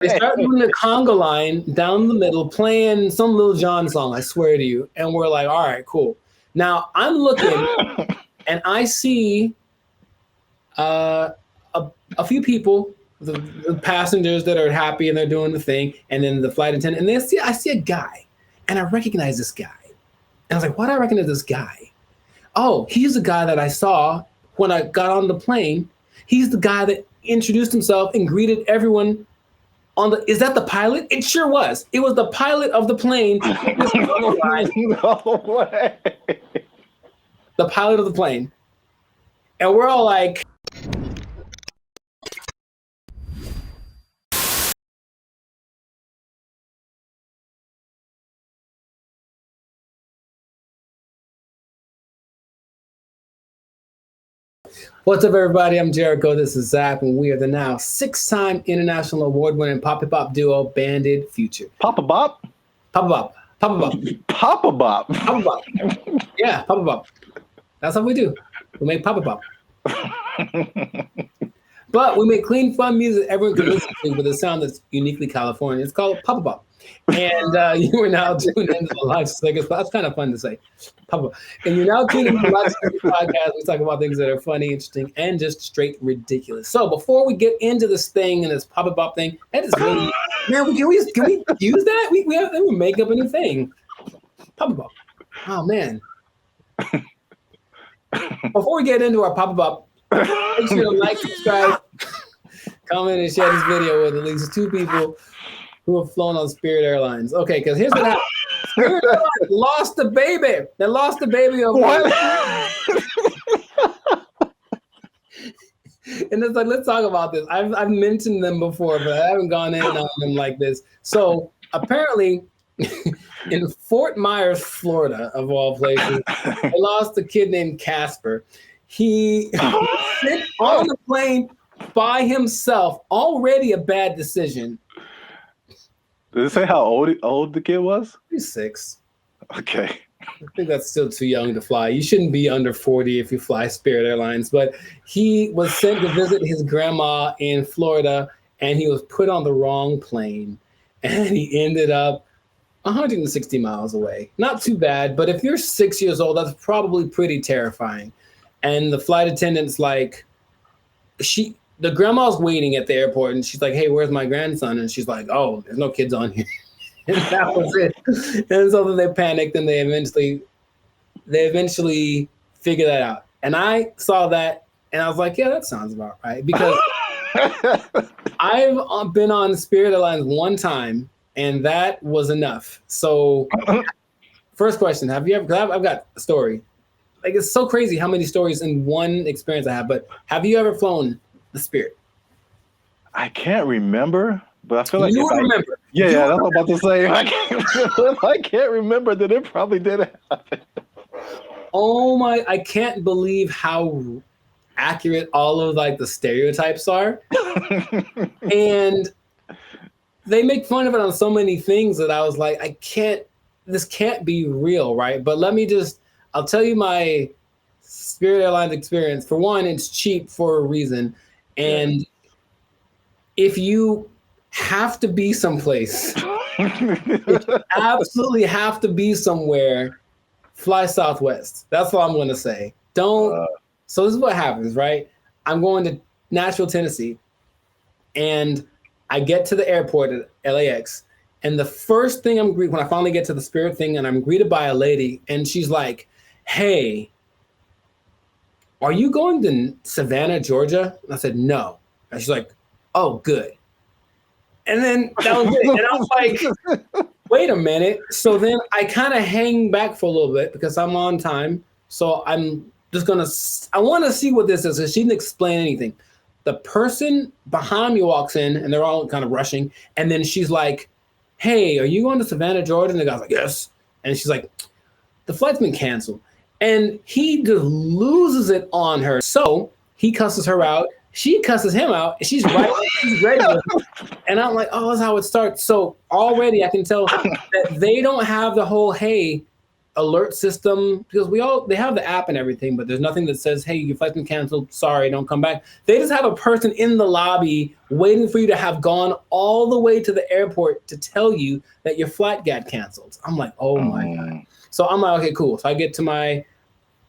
They start doing the conga line down the middle, playing some Lil Jon song, I swear to you. And we're like, all right, cool. Now I'm looking and I see a few people, the passengers that are happy and they're doing the thing, and then the flight attendant, and I see a guy, and I recognize this guy. And I was like, why do I recognize this guy? Oh, he's the guy that I saw when I got on the plane. He's the guy that introduced himself and greeted everyone on the, is that the pilot? It sure was. It was the pilot of the plane. No way. The pilot of the plane. And we're all like, what's up, everybody? I'm Jericho. This is Zach, and we are the now 6-time international award-winning pop-hop duo, Banded Future. Papa Bop? Papa Bop. Papa Bop. Papa Bop. Papa Bop. Yeah, Papa Bop. That's what we do. We make Papa Bop. But we make clean, fun music everyone can listen to with a sound that's uniquely Californian. It's called Papa Bop. And you are now tuned into the live segment. That's kind of fun to say. Papa. And you're now tuned into the live segment podcast. We talk about things that are funny, interesting, and just straight ridiculous. So before we get into this thing and this Papa Bop thing, that is really, man, can we use that? We make up a new thing. Papa Bop. Oh, man. Before we get into our Papa Bop, make sure to like, subscribe, comment, and share this video with at least 2 people who have flown on Spirit Airlines. Okay, because here's what happened. Spirit Airlines lost the baby. They lost the baby of what? And it's like, let's talk about this. I've mentioned them before, but I haven't gone in on them like this. So apparently, in Fort Myers, Florida, of all places, they lost a kid named Casper. He sit on the plane by himself. Already a bad decision. Did it say how old the kid was? He's 6. Okay. I think that's still too young to fly. You shouldn't be under 40 if you fly Spirit Airlines. But he was sent to visit his grandma in Florida, and he was put on the wrong plane. And he ended up 160 miles away. Not too bad, but if you're 6 years old, that's probably pretty terrifying. And the flight attendant's like, the grandma's waiting at the airport, and she's like, hey, where's my grandson? And she's like, oh, there's no kids on here. And that was it. And so then they panicked, and they eventually figured that out. And I saw that, and I was like, yeah, that sounds about right. Because I've been on Spirit Airlines one time, and that was enough. So first question, have you ever, because I've got a story. Like, it's so crazy how many stories in one experience I have, but have you ever flown the Spirit? I can't remember, but I feel like you remember. That's what I'm about to say. I can't remember that it probably did happen. Oh my! I can't believe how accurate all of like the stereotypes are, and they make fun of it on so many things that I was like, this can't be real, right? But I'll tell you my Spirit Airlines experience. For one, it's cheap for a reason. And if you have to be someplace, if you absolutely have to be somewhere, fly Southwest. That's all I'm going to say. So this is what happens, right? I'm going to Nashville, Tennessee, and I get to the airport at LAX. And the first thing when I finally get to the Spirit thing, and I'm greeted by a lady, and she's like, hey, are you going to Savannah, Georgia? And I said, no. And she's like, oh, good. And then that was it. And I was like, wait a minute. So then I kind of hang back for a little bit because I'm on time. So I'm just I want to see what this is. So she didn't explain anything. The person behind me walks in, and they're all kind of rushing. And then she's like, hey, are you going to Savannah, Georgia? And the guy's like, yes. And she's like, the flight's been canceled. And he just loses it on her. So he cusses her out. She cusses him out. And she's right. She's ready with him. And I'm like, oh, that's how it starts. So already I can tell that they don't have the whole, hey, alert system, because they have the app and everything, but there's nothing that says, hey, your flight's been canceled, sorry, don't come back. They just have a person in the lobby waiting for you to have gone all the way to the airport to tell you that your flight got canceled. I'm like, oh my God. So I'm like, okay, cool. So I get to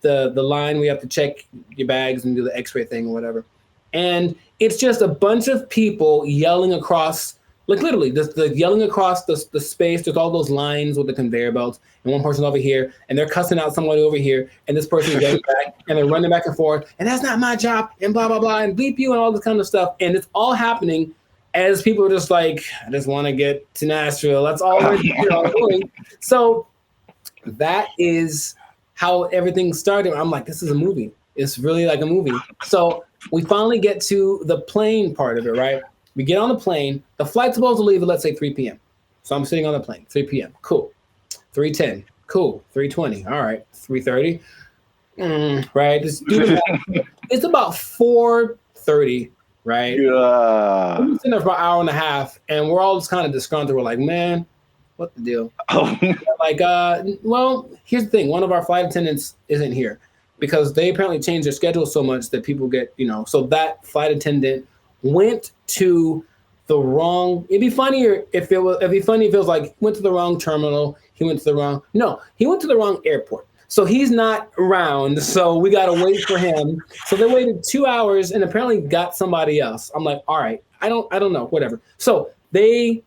the line, we have to check your bags and do the x-ray thing or whatever. And it's just a bunch of people yelling across, like literally, the yelling across the space. There's all those lines with the conveyor belts, and one person over here, and they're cussing out somebody over here, and this person is yelling back, and they're running back and forth, and that's not my job, and blah, blah, blah, and bleep you, and all this kind of stuff. And it's all happening as people are just like, I just want to get to Nashville. That's all we're doing. So that is how everything started. I'm like, this is a movie. It's really like a movie. So we finally get to the plane part of it, right? We get on the plane. The flight's supposed to leave at, let's say, 3 p.m. So I'm sitting on the plane, 3 p.m. Cool. 3:10. Cool. 3:20. All right. 3:30. Right. Just do the math. It's about 4:30, right? Yeah. We've been sitting there for about an hour and a half, and we're all just kind of disgruntled. We're like, man, what the deal? Like, well, here's the thing. One of our flight attendants isn't here because they apparently changed their schedule so much that people get, so that flight attendant went to the wrong. It'd be funny if it was like went to the wrong terminal. He went to the wrong. No, he went to the wrong airport. So he's not around. So we got to wait for him. So they waited 2 hours and apparently got somebody else. I'm like, all right, I don't know, whatever. So they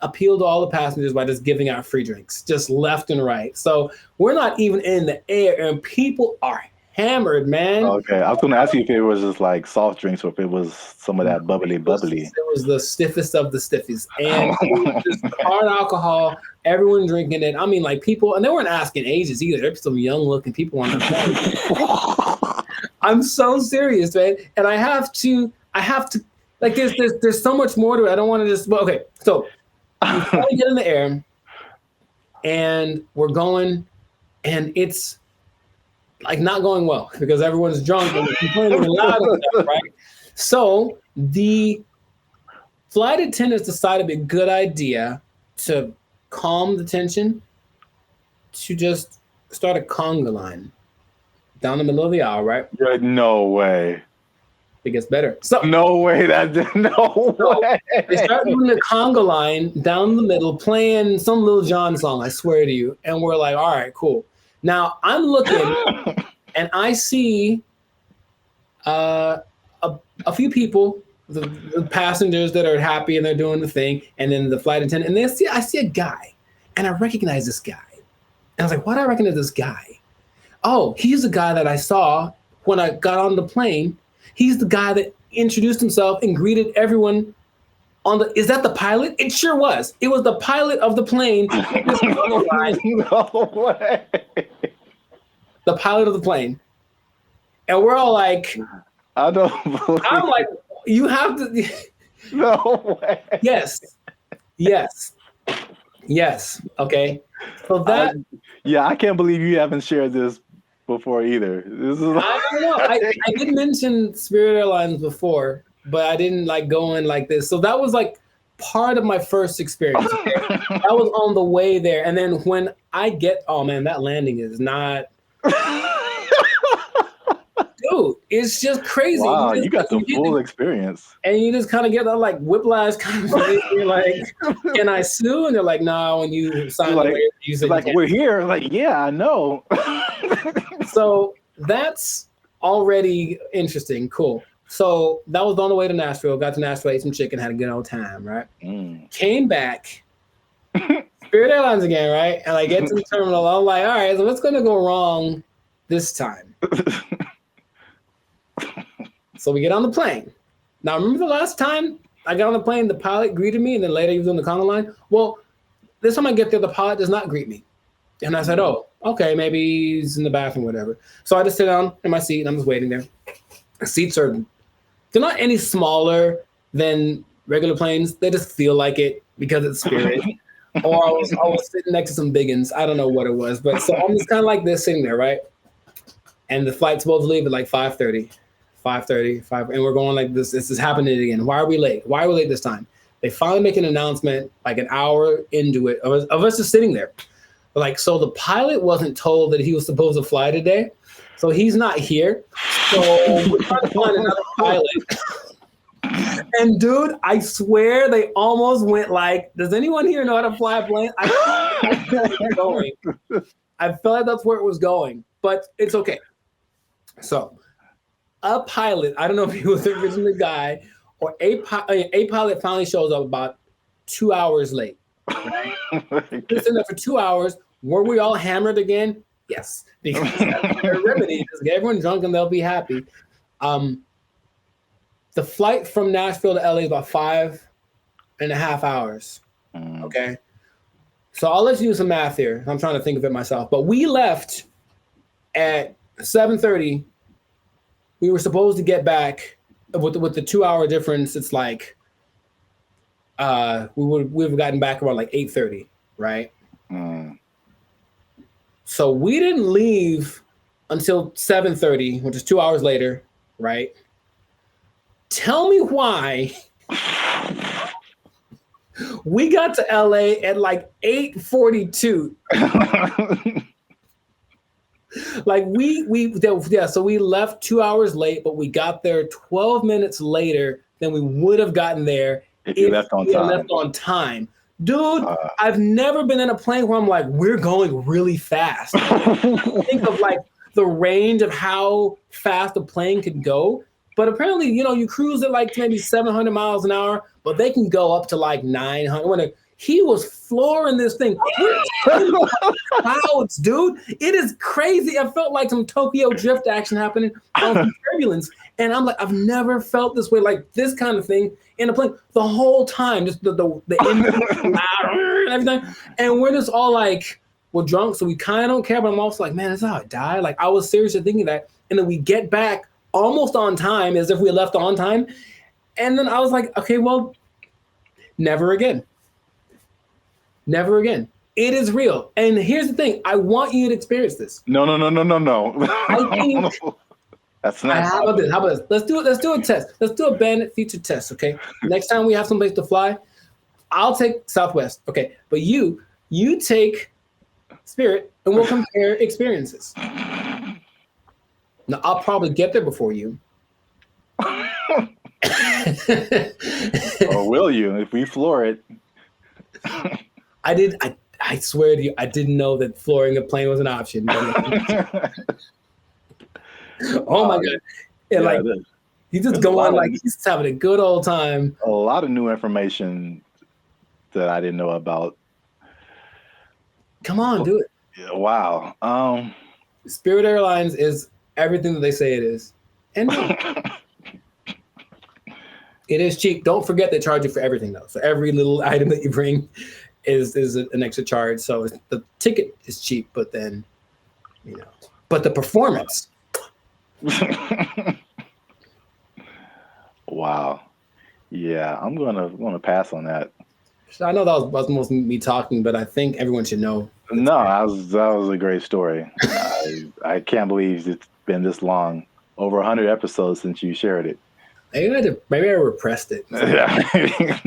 appealed to all the passengers by just giving out free drinks, just left and right. So we're not even in the air, and people are hammered, man. Okay, I was going to ask you if it was just like soft drinks or if it was some of that bubbly. It was the stiffest of the stiffies, and just hard alcohol. Everyone drinking it. I mean, like people, and they weren't asking ages either. There's some young-looking people on the plane. I'm so serious, man, and I have to. Like, there's so much more to it. I don't want to just. Okay, so we finally get in the air, and we're going, and it's like not going well because everyone's drunk and complaining loud and stuff, right? So the flight attendants decided it'd be a good idea to calm the tension to just start a conga line down the middle of the aisle, right? No way. It gets better. So no way. No way. They start doing the conga line down the middle, playing some Lil Jon song, I swear to you. And we're like, all right, cool. Now I'm looking and I see a few people, the passengers that are happy and they're doing the thing, and then the flight attendant, and I see a guy, and I recognize this guy. And I was like, why do I recognize this guy? Oh, he's the guy that I saw when I got on the plane. He's the guy that introduced himself and greeted everyone on the. Is that the pilot? It sure was. It was the pilot of the plane. No way. The pilot of the plane. And we're all like, I don't believe. I'm like, you have to. No way. Yes. Okay. So that. I can't believe you haven't shared this before either. This is. I don't know. I did mention Spirit Airlines before, but I didn't like go in like this. So that was like part of my first experience. Okay? I was on the way there, and then when I get, oh man, that landing is not. Dude, it's just crazy. Wow, you got the full experience. And you just kind of get that like whiplash kind of thing. You're like, can I sue? And they're like, no, when you sign the waiver, you said like, we're here. Like, yeah, I know. So that's already interesting. Cool. So that was on the way to Nashville. Got to Nashville, ate some chicken, had a good old time, right? Came back, Spirit Airlines again, right? And I get to the terminal. I'm like, all right, so what's going to go wrong this time? So we get on the plane. Now, remember the last time I got on the plane, the pilot greeted me, and then later he was on the conga line? Well, this time I get there, the pilot does not greet me. And I said, oh, okay, maybe he's in the bathroom, whatever. So I just sit down in my seat, and I'm just waiting there. The seats they're not any smaller than regular planes. They just feel like it because it's Spirit. Or I was sitting next to some biggins. I don't know what it was. But so I'm just kind of like this sitting there, right? And the flight's supposed to leave at like 5:30, and we're going like this. This is happening again. Why are we late? Why are we late this time? They finally make an announcement like an hour into it of us just sitting there. Like, so the pilot wasn't told that he was supposed to fly today, so he's not here. So we're trying to find another pilot. And dude, I swear they almost went like, does anyone here know how to fly a plane? I feel like it's going. I feel like that's where it was going, but it's okay. So a pilot, I don't know if he was originally the guy, or a pilot finally shows up about 2 hours late. Right? Just in there for 2 hours. Were we all hammered again? Yes, because that's their remedy. Just get everyone drunk and they'll be happy. The flight from Nashville to LA is about 5.5 hours. Okay, so I'll let you do some math here. I'm trying to think of it myself, but we left at 7:30. We were supposed to get back with the 2 hour difference. It's like we would have gotten back around like 8:30, right? So we didn't leave until 7:30, which is 2 hours later, right? Tell me why we got to LA at like 8:42. Like so we left 2 hours late, but we got there 12 minutes later than we would have gotten there if you left on time. Dude, I've never been in a plane where I'm like, we're going really fast. Think of like the range of how fast a plane can go. But apparently, you cruise at like maybe 700 miles an hour, but they can go up to like 900. He was flooring this thing. Clouds, dude. It is crazy. I felt like some Tokyo drift action happening on some turbulence. And I'm like, I've never felt this way, like this kind of thing in a plane the whole time. Just the engine loud and everything. And we're just all like, we're drunk, so we kind of don't care. But I'm also like, man, that's how I die. Like, I was seriously thinking that. And then we get back almost on time, as if we left on time. And then I was like, okay, well, never again. Never again. It is real. And here's the thing. I want you to experience this. No. I think that's not. How about this? Let's do it. Let's do a test. Let's do a Bandit feature test, okay? Next time we have someplace to fly, I'll take Southwest, okay? But you take Spirit, and we'll compare experiences. Now, I'll probably get there before you. Or will you, if we floor it? I swear to you, I didn't know that flooring a plane was an option. Oh my God. And like, he's just going like, he's just having a good old time. A lot of new information that I didn't know about. Come on, do it. Yeah, wow. Spirit Airlines is everything that they say it is. And it is cheap. Don't forget they charge you for everything though. So every little item that you bring is an extra charge. So the ticket is cheap, but then, but the performance. Wow. Yeah, I'm gonna pass on that. I know that was most me talking, but I think everyone should know. No, that was a great story. I can't believe it's been this long, over 100 episodes since you shared it. Maybe I repressed it. Yeah.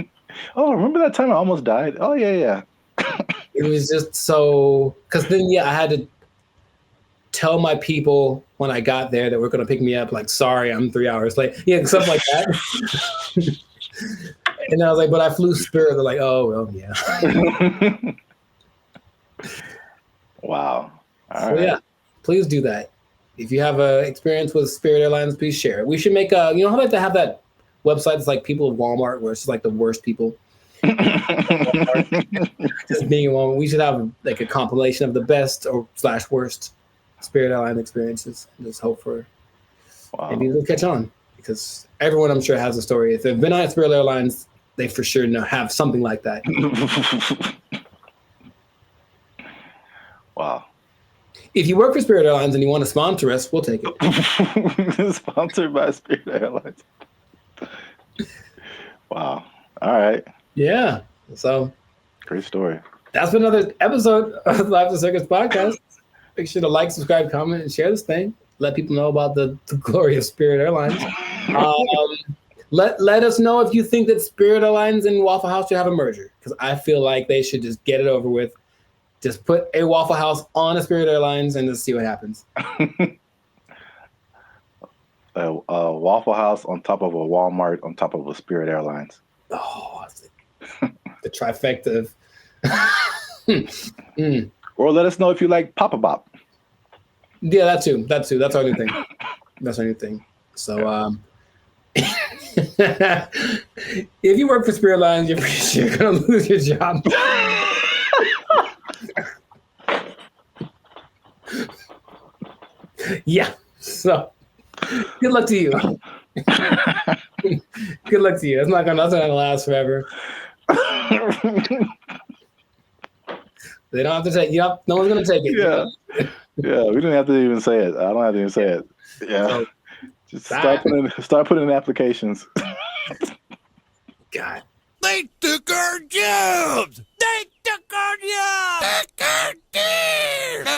Oh, remember that time I almost died? Oh yeah. It was just so, because then I had to tell my people when I got there that were going to pick me up, like, sorry, I'm 3 hours late. Yeah, stuff like that. And I was like, but I flew Spirit. They're like, oh, well, yeah. Wow. All right. Yeah, please do that. If you have an experience with Spirit Airlines, please share it. We should make how they have to have that website that's like people of Walmart, where it's just like the worst people. Just being in Walmart. We should have like a compilation of the best or / worst Spirit Airline experiences. Just hope for maybe it'll catch on, because everyone I'm sure has a story. If they've been on Spirit Airlines, they for sure have something like that. Wow. If you work for Spirit Airlines and you want to sponsor us, we'll take it. Sponsored by Spirit Airlines. Wow. All right. Yeah. So great story. That's been another episode of the Life of Circus podcast. Make sure to like, subscribe, comment, and share this thing. Let people know about the glory of Spirit Airlines. Let us know if you think that Spirit Airlines and Waffle House should have a merger, because I feel like they should just get it over with. Just put a Waffle House on a Spirit Airlines and just see what happens. A Waffle House on top of a Walmart on top of a Spirit Airlines. Oh, the trifecta of. Or let us know if you like Papa Bop. Yeah, that too. That's our new thing. That's our new thing. So, if you work for Spirit Airlines, you're gonna lose your job. Yeah. So, good luck to you. Good luck to you. That's not gonna last forever. They don't have to take. Yep. No one's gonna take it. Yeah. Yeah. We didn't have to even say it. I don't have to even say it. Yeah. So, just start putting in applications. God. They took our jobs! They took our jobs! They took our jobs!